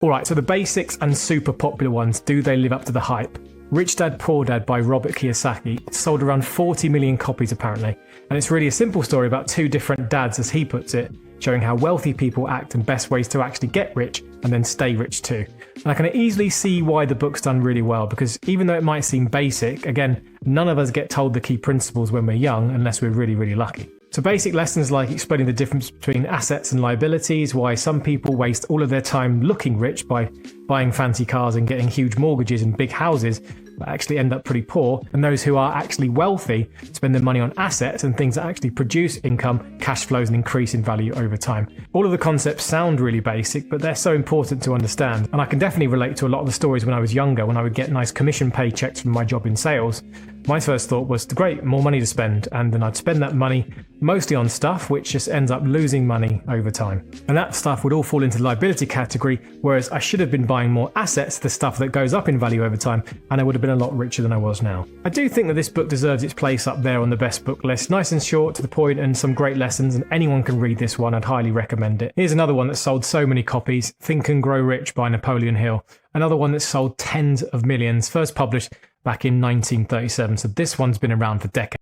All right, so the basics and super popular ones, do they live up to the hype? Rich Dad Poor Dad by Robert Kiyosaki sold around 40 million copies apparently, and it's really a simple story about two different dads, as he puts it, showing how wealthy people act and best ways to actually get rich and then stay rich too. And I can easily see why the book's done really well, because even though it might seem basic, again, none of us get told the key principles when we're young unless we're really, really lucky. So basic lessons like explaining the difference between assets and liabilities, why some people waste all of their time looking rich by buying fancy cars and getting huge mortgages and big houses, but actually end up pretty poor, and those who are actually wealthy spend their money on assets and things that actually produce income, cash flows, and increase in value over time. All of the concepts sound really basic, but they're so important to understand, and I can definitely relate to a lot of the stories when I was younger, when I would get nice commission paychecks from my job in sales. My first thought was, great, more money to spend, and then I'd spend that money mostly on stuff which just ends up losing money over time. And that stuff would all fall into the liability category, whereas I should have been buying more assets, the stuff that goes up in value over time, and I would have been a lot richer than I was now. I do think that this book deserves its place up there on the best book list. Nice and short, to the point, and some great lessons, and anyone can read this one. I'd highly recommend it. Here's another one that sold so many copies, Think and Grow Rich by Napoleon Hill. Another one that sold tens of millions, first published back in 1937, so this one's been around for decades.